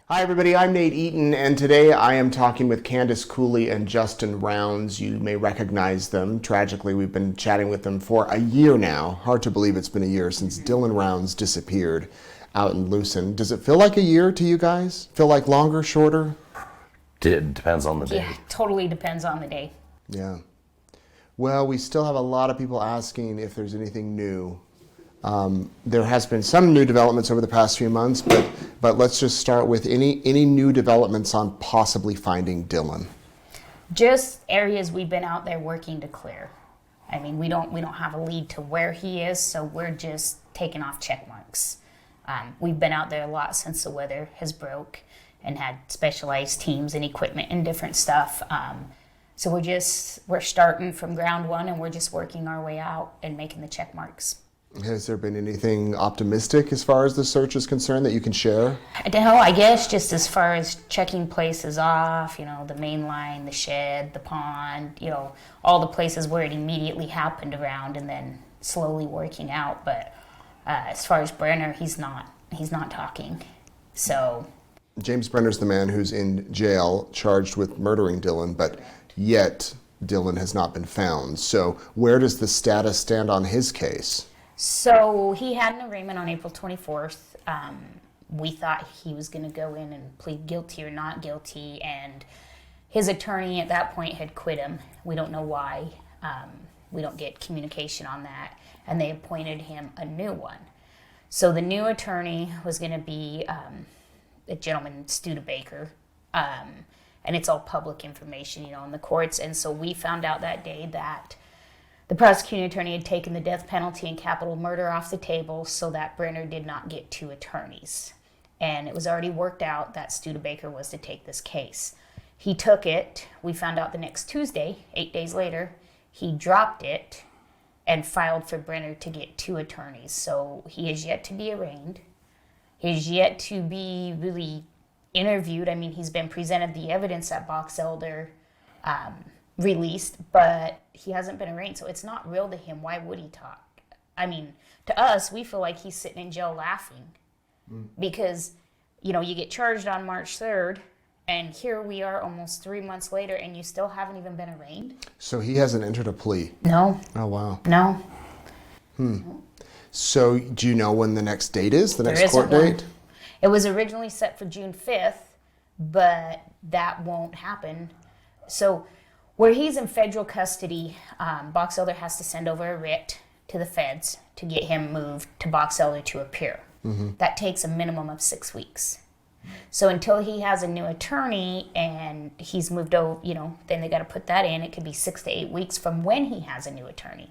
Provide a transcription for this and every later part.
Hi everybody, I'm Nate Eaton, and today I am talking with Candice, Cooley, and Justin Rounds. You may recognize them. Tragically, we've been chatting with them for a year now. Hard to believe it's been a year since Dylan Rounds disappeared out in Lucin. Does it feel like a year to you guys? Feel like longer, shorter? It depends on the day. Yeah, totally depends on the day. Yeah. Well, we still have a lot of people asking if there's anything new. There has been some new developments over the past few months, but let's just start with any new developments on possibly finding Dylan. Just areas we've been out there working to clear. I mean, we don't have a lead to where he is, so we're just taking off check marks. We've been out there a lot since the weather has broke and had specialized teams and equipment and different stuff. So we're starting from ground one and we're just working our way out and making the check marks. Has there been anything optimistic as far as the search is concerned that you can share? I don't know, I guess just as far as checking places off, the main line, the shed, the pond, all the places where it immediately happened around and then slowly working out. But as far as Brenner, he's not talking. So James Brenner's the man who's in jail charged with murdering Dylan, but yet Dylan has not been found. So where does the status stand on his case? So he had an arraignment on April 24th. We thought he was going to go in and plead guilty or not guilty, and his attorney at that point had quit him. We don't know why. We don't get communication on that, and they appointed him a new one. So the new attorney was going to be a gentleman, Studebaker, and it's all public information, in the courts. And so we found out that day that the prosecuting attorney had taken the death penalty and capital murder off the table so that Brenner did not get two attorneys. And it was already worked out that Studebaker was to take this case. He took it. We found out the next Tuesday, 8 days later, he dropped it and filed for Brenner to get two attorneys. So he is yet to be arraigned. He is yet to be really interviewed. I mean, he's been presented the evidence that Box Elder released, but he hasn't been arraigned, so it's not real to him. Why would he talk? I mean, to us, we feel like he's sitting in jail laughing because, you get charged on March 3rd, and here we are almost 3 months later, and you still haven't even been arraigned? So he hasn't entered a plea? No. Oh, wow. No. So do you know when the next date is, the next court There isn't date? one. It was originally set for June 5th, but that won't happen. So where he's in federal custody, Box Elder has to send over a writ to the feds to get him moved to Box Elder to appear. That takes a minimum of 6 weeks. So until he has a new attorney and he's moved over, then they got to put that in. It could be 6 to 8 weeks from when he has a new attorney.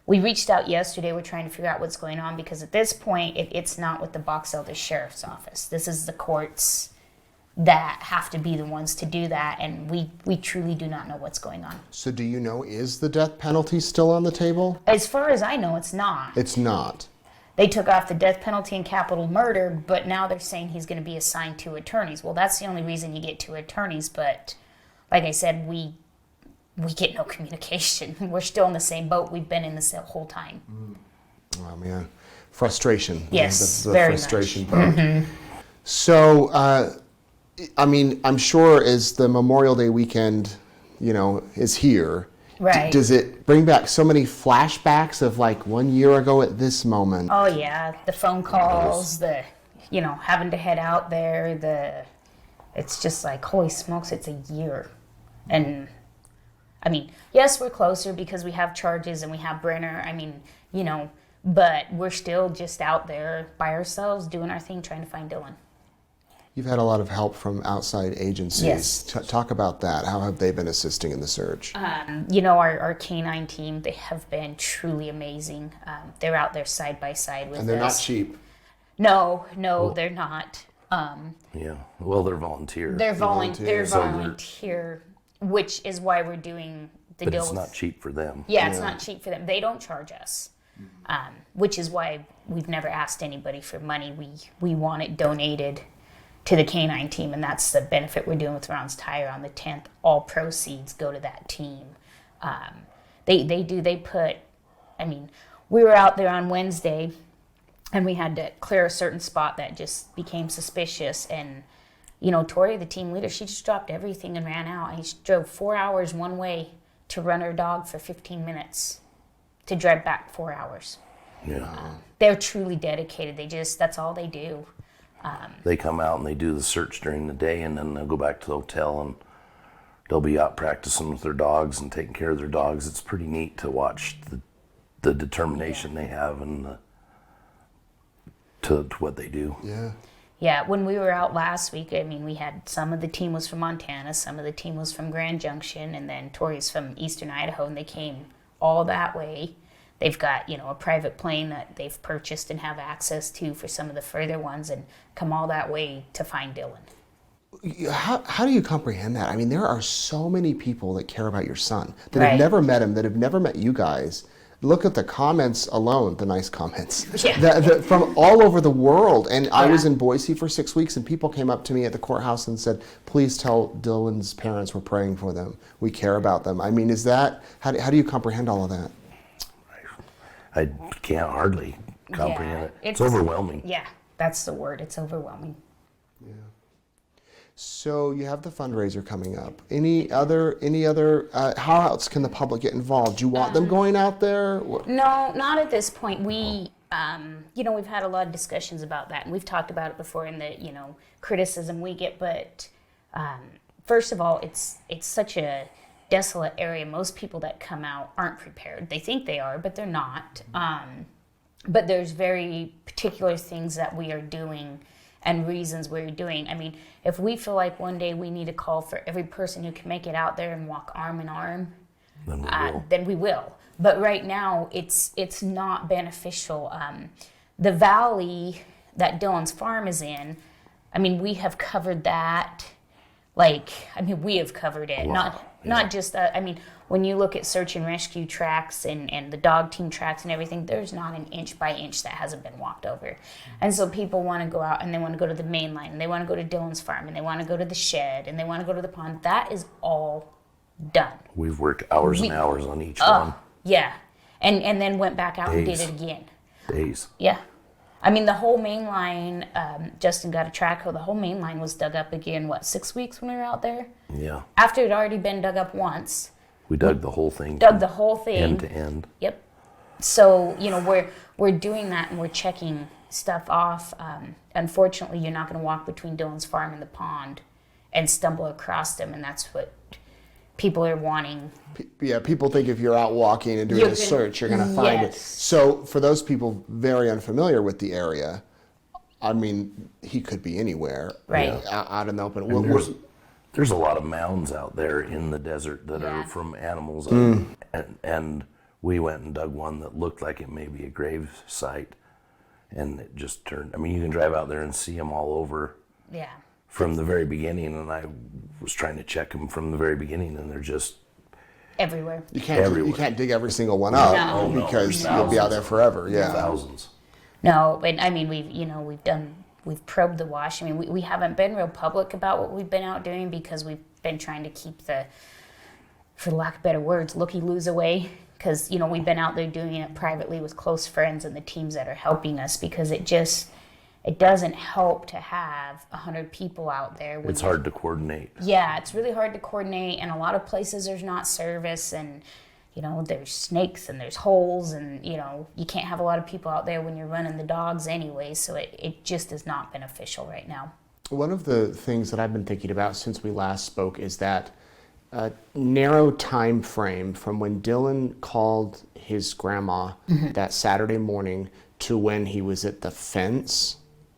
We reached out yesterday. We're trying to figure out what's going on because at this point, it's not with the Box Elder Sheriff's Office. This is the courts that have to be the ones to do that, and we truly do not know what's going on. So do you know, is the death penalty still on the table? As far as I know, it's not. It's not. They took off the death penalty and capital murder, but now they're saying he's going to be assigned two attorneys. Well, that's the only reason you get two attorneys, but like I said, we get no communication. We're still in the same boat we've been in this whole time. Oh, man. Frustration. Yes, the very frustration much. part. So, I'm sure as the Memorial Day weekend, is here, Right. Does it bring back so many flashbacks of like 1 year ago at this moment? Oh yeah, the phone calls, the having to head out there, it's just like, holy smokes, it's a year. And I mean, yes, we're closer because we have charges and we have Brenner. I mean, but we're still just out there by ourselves doing our thing, trying to find Dylan. You've had a lot of help from outside agencies. Yes. Talk about that. How have they been assisting in the search? Our canine team, they have been truly amazing. They're out there side by side with us. And they're not cheap. No, they're not. Yeah. Well, they're volunteers. They're Volunteer. volunteer, which is why we're doing the but deal. it's not cheap for them. Yeah, it's not cheap for them. They don't charge us, which is why we've never asked anybody for money. We want it donated to the canine team, and that's the benefit we're doing with Rounds Tire on the 10th. All proceeds go to that team. They put, we were out there on Wednesday and we had to clear a certain spot that just became suspicious. And Tori, the team leader, she just dropped everything and ran out. And she drove 4 hours one way to run her dog for 15 minutes to drive back 4 hours. Yeah. They're truly dedicated. That's all they do. They come out and they do the search during the day, and then they'll go back to the hotel and they'll be out practicing with their dogs and taking care of their dogs. It's pretty neat to watch the determination they have and to what they do. Yeah. Yeah, when we were out last week, I mean, we had some of the team was from Montana, some of the team was from Grand Junction, and then Tori's from Eastern Idaho, and they came all that way. They've got, a private plane that they've purchased and have access to for some of the further ones, and come all that way to find Dylan. How do you comprehend that? I mean, there are so many people that care about your son, that Right. have never met him, that have never met you guys. Look at the comments alone, the nice comments, Yeah. from all over the world. And I Yeah. was in Boise for 6 weeks, and people came up to me at the courthouse and said, please tell Dylan's parents we're praying for them. We care about them. I mean, how do you comprehend all of that? I can't hardly comprehend it. It's it's- overwhelming. Yeah, that's the word. It's overwhelming. So you have the fundraiser coming up. Any other? How else can the public get involved? Do you want them going out there? No, not at this point. We, we've had a lot of discussions about that, and we've talked about it before in the, criticism we get. But first of all, it's such a desolate area. Most people that come out aren't prepared. They think they are, but they're not. But there's very particular things that we are doing and reasons we're doing. I mean, if we feel like one day we need a call for every person who can make it out there and walk arm in arm, then we will. But right now, it's not beneficial. The valley that Dylan's farm is in, I mean, we have covered that. We have covered it. Wow. Not just that. I mean, when you look at search and rescue tracks and the dog team tracks and everything, there's not an inch by inch that hasn't been walked over. And so people want to go out and they want to go to the main line and they want to go to Dylan's farm and they want to go to the shed and they want to go to the pond. That is all done. We've worked hours and hours on each one. Yeah. And then went back out Days. and did it again. Days. Yeah. I mean, the whole main line, Justin got a track hoe, the whole main line was dug up again, 6 weeks when we were out there? Yeah. After it had already been dug up once. We dug the whole thing. Dug the whole thing. End to end. Yep. So, we're doing that and we're checking stuff off. Unfortunately, you're not going to walk between Dylan's farm and the pond and stumble across them, and that's what people are wanting. Yeah, people think if you're out walking and doing You're a gonna- search, you're going to find it. Yes. So for those people very unfamiliar with the area, I mean, he could be anywhere. Right. Out in the open. There's a lot of mounds out there in the desert that Yeah. are from animals, and we went and dug one that looked like it may be a grave site, and it just turned. I mean, you can drive out there and see them all over Yeah. from the very beginning, and I was trying to check them from the very beginning, and they're just Everywhere. You can't everywhere. dig every single one up No. because No. you'll be out there forever. Yeah. thousands. No, but I mean, we've probed the wash. I mean, we haven't been real public about what we've been out doing because we've been trying to keep for lack of better words, looky-loos away. Because, we've been out there doing it privately with close friends and the teams that are helping us because it doesn't help to have 100 people out there. It's hard to coordinate. Yeah, it's really hard to coordinate, and a lot of places there's not service, and there's snakes and there's holes, and you can't have a lot of people out there when you're running the dogs anyway, so it just is not beneficial right now. One of the things that I've been thinking about since we last spoke is that narrow time frame from when Dylan called his grandma that Saturday morning to when he was at the fence.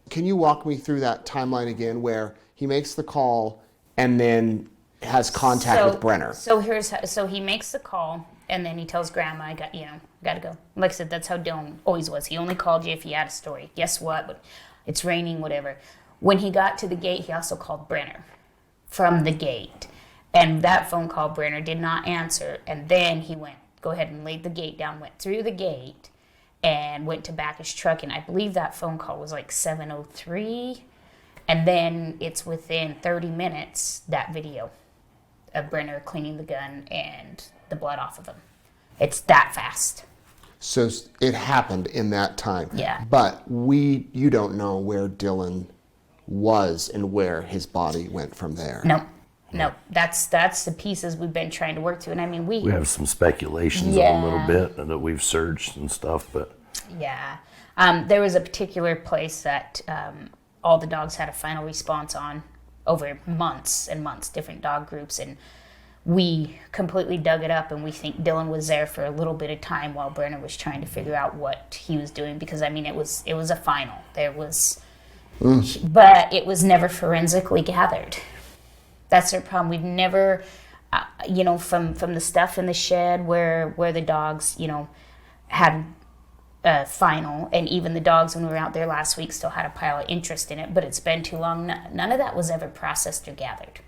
Can you walk me through that timeline again where he makes the call and then has contact with Brenner? So he makes the call and then he tells Grandma, I gotta go. Like I said, that's how Dylan always was. He only called you if he had a story. Guess what? But it's raining, whatever. When he got to the gate, he also called Brenner from the gate. And that phone call, Brenner did not answer. And then he go ahead and laid the gate down, went through the gate, and went to back his truck. And I believe that phone call was 7:03. And then it's within 30 minutes, that video of Brenner cleaning the gun and the blood off of him. It's that fast. So it happened in that time. Yeah. But you don't know where Dylan was and where his body went from there. No. That's the pieces we've been trying to work through. And I mean, We have some speculations a little bit that we've searched and stuff, but yeah. There was a particular place that all the dogs had a final response on over months and months, different dog groups, and we completely dug it up, and we think Dylan was there for a little bit of time while Brenner was trying to figure out what he was doing, because I mean it was a final. There was, but it was never forensically gathered. That's their problem. We've never, from the stuff in the shed where the dogs, had a final, and even the dogs when we were out there last week still had a pile of interest in it, but it's been too long. None of that was ever processed or gathered.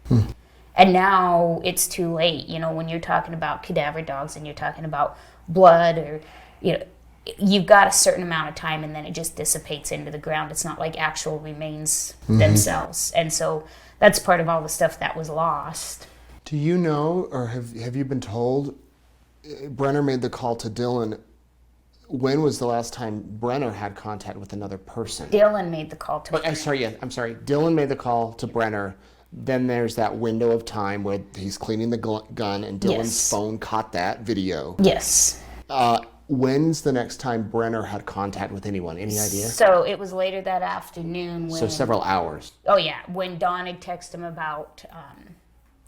And now it's too late, when you're talking about cadaver dogs and you're talking about blood, or, you've got a certain amount of time and then it just dissipates into the ground. It's not like actual remains themselves. And so that's part of all the stuff that was lost. Do you know, or have you been told, Brenner made the call to Dylan. When was the last time Brenner had contact with another person? Dylan made the call to Brenner. I'm sorry. Dylan made the call to Brenner. Then there's that window of time where he's cleaning the gun, and Dylan's phone caught that video. Yes. When's the next time Brenner had contact with anyone? Any idea? So it was later that afternoon. So several hours. Oh, yeah. When Dawn had texted him about,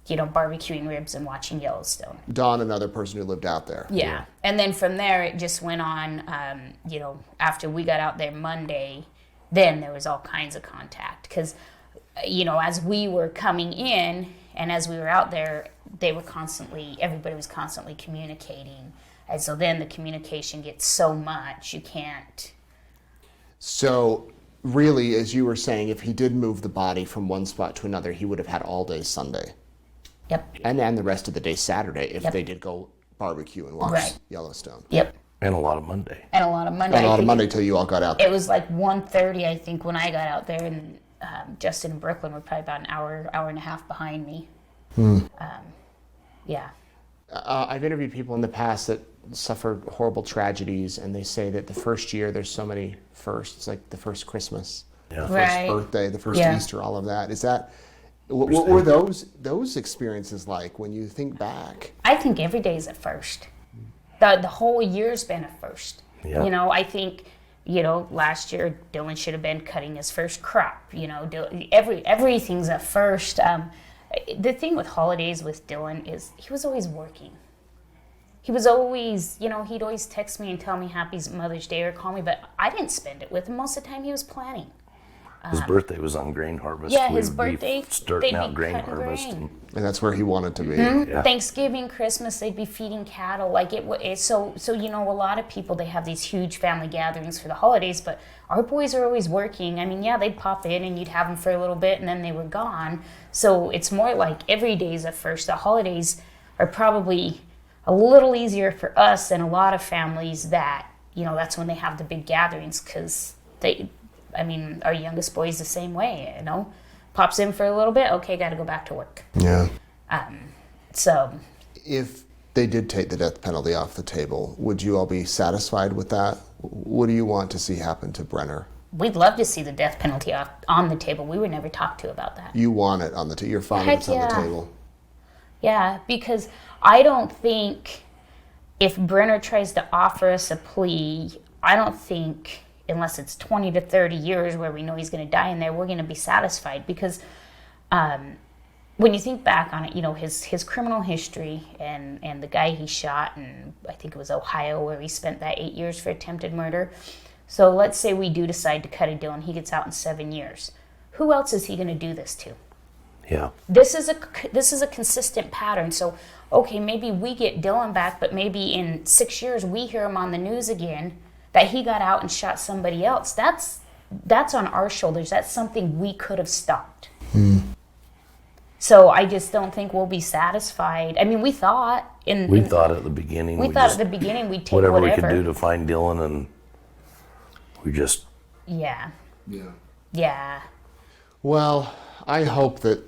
barbecuing ribs and watching Yellowstone. Dawn, another person who lived out there. Yeah. And then from there, it just went on, after we got out there Monday, then there was all kinds of contact. Because, as we were coming in and as we were out there, everybody was constantly communicating. And so then the communication gets so much, you can't. So really, as you were saying, if he did move the body from one spot to another, he would have had all day Sunday. Yep. And then the rest of the day Saturday if they did go barbecue and watch Yellowstone. Yep. and a lot of Monday. And a lot of Monday. And a lot of Monday till you all got out there. It was like 1:30, I think, when I got out there, and Justin and Brooklyn were probably about an hour and a half behind me. Yeah. I've interviewed people in the past that suffered horrible tragedies, and they say that the first year there's so many firsts, like the first Christmas, the first birthday, the first Easter, all of that. Is that what were those experiences like when you think back? I think every day is a first. The whole year's been a first. Yeah. You know, I think, last year Dylan should have been cutting his first crop. Everything's a first. The thing with holidays with Dylan is he was always working. He was always, he'd always text me and tell me Happy Mother's Day or call me, but I didn't spend it with him. Most of the time he was planning. His birthday was on grain harvest. Yeah, we his would birthday, be starting they'd out be grain cutting harvest. grain. And that's where he wanted to be. Yeah. Thanksgiving, Christmas, they'd be feeding cattle. Like so a lot of people, they have these huge family gatherings for the holidays, but our boys are always working. I mean, yeah, they'd pop in and you'd have them for a little bit and then they were gone. So it's more like every day's a first. The holidays are probably a little easier for us and a lot of families that, that's when they have the big gatherings, because our youngest boy's the same way, pops in for a little bit, okay, got to go back to work. Yeah. So if they did take the death penalty off the table, would you all be satisfied with that? What do you want to see happen to Brenner? we'd love to see the death penalty on the table. We were never talked to about that. You want it on the table. You're fine if it's on the table. Yeah, because I don't think if Brenner tries to offer us a plea, I don't think, unless it's 20 to 30 years where we know he's going to die in there, we're going to be satisfied. Because when you think back on it, his criminal history and the guy he shot in, I think it was Ohio, where he spent that 8 years for attempted murder. So let's say we do decide to cut a deal and he gets out in 7 years. Who else is he going to do this to? Yeah. This is a consistent pattern. So, okay, maybe we get Dylan back, but maybe in 6 years we hear him on the news again that he got out and shot somebody else. That's on our shoulders. That's something we could have stopped. So I just don't think we'll be satisfied. I mean, we thought at the beginning we'd take whatever we could do to find Dylan, and we just yeah. Well, I hope that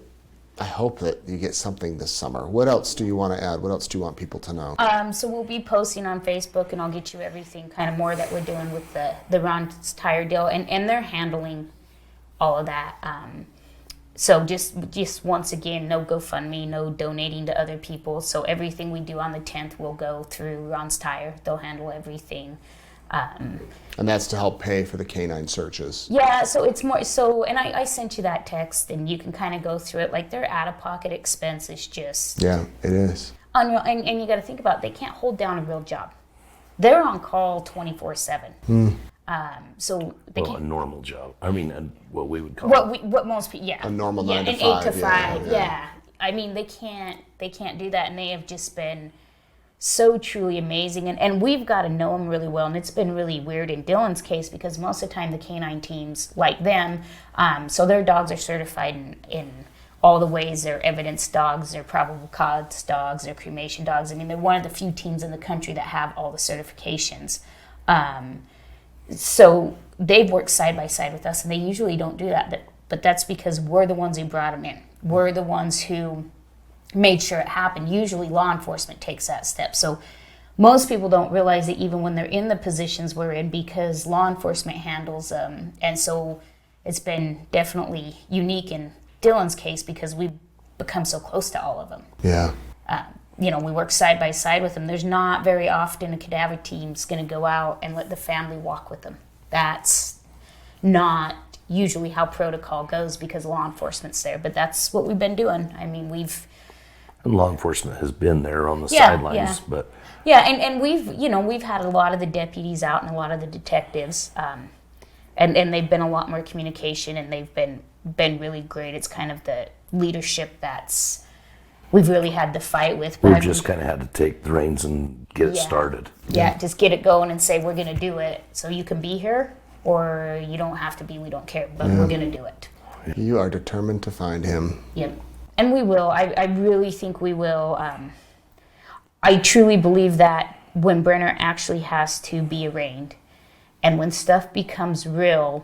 I hope that you get something this summer. What else do you want to add? What else do you want people to know? So we'll be posting on Facebook, and I'll get you everything kind of more that we're doing with the Rounds tire deal, and they're handling all of that. So just once again, no GoFundMe, no donating to other people. So everything we do on the 10th will go through Rounds Tire. They'll handle everything. And that's to help pay for the canine searches. Yeah, so it's more so, and I sent you that text, and you can kind of go through it. Like, their out-of-pocket expense is just Yeah, it is. unreal. And you got to think about it, they can't hold down a real job. They're on call 24/7. So they Well, a can't. normal job. I mean, what we would call What most people, yeah, A normal 9 to an 5, 8 to yeah, 5, yeah. yeah. I mean, they can't do that, and they have just been so truly amazing. And we've got to know them really well, and it's been really weird in Dylan's case because most of the time the canine teams like them, so their dogs are certified in all the ways. They're evidence dogs, they're probable cause dogs, they're cremation dogs. I mean, they're one of the few teams in the country that have all the certifications. So they've worked side by side with us, and they usually don't do that. But that's because we're the ones who brought them in. We're the ones who made sure it happened. Usually law enforcement takes that step. So most people don't realize it even when they're in the positions we're in, because law enforcement handles them. And so it's been definitely unique in Dylan's case because we've become so close to all of them. Yeah. We work side by side with them. There's not very often a cadaver team's going to go out and let the family walk with them. That's not usually how protocol goes because law enforcement's there. But that's what we've been doing. I mean, And law enforcement has been there on the Yeah, sidelines, yeah. but and we've had a lot of the deputies out and a lot of the detectives, and they've been a lot more communication, and they've been really great. It's kind of the leadership we've really had to fight with. we've just kind of had to take the reins and get it Yeah. started. Yeah, just get it going and say, we're going to do it. So you can be here, or you don't have to be, we don't care, but we're going to do it. You are determined to find him. Yep. And we will. I really think we will. I truly believe that when Brenner actually has to be arraigned, and when stuff becomes real,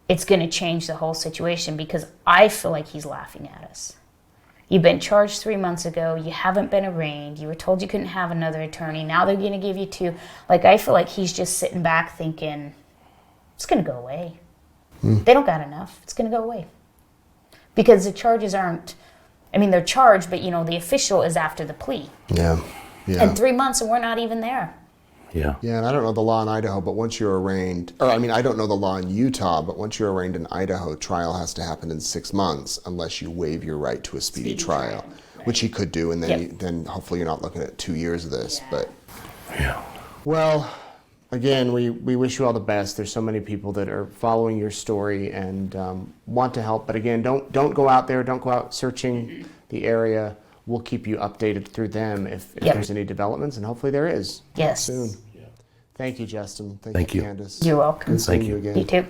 it's going to change the whole situation, because I feel like he's laughing at us. You've been charged 3 months ago. You haven't been arraigned. You were told you couldn't have another attorney. Now they're going to give you 2. Like, I feel like he's just sitting back thinking, it's going to go away. They don't got enough. It's going to go away. Because the charges aren't, I mean, they're charged, but, the official is after the plea. Yeah. Yeah. And 3 months, and we're not even there. Yeah. Yeah, and I don't know the law in Idaho, but once you're arraigned, I don't know the law in Utah, but once you're arraigned in Idaho, trial has to happen in 6 months unless you waive your right to a speedy trial, which he could do, and then Yep. then hopefully you're not looking at 2 years of this. Yeah. But Yeah. well, again, we wish you all the best. There's so many people that are following your story and want to help, but again, don't go out there, don't go out searching the area. We'll keep you updated through them if Yep. there's any developments, and hopefully there is. Yes. Soon. Thank you, Justin. Thank you. Candice. You're welcome. Good seeing Thank you. again. You too.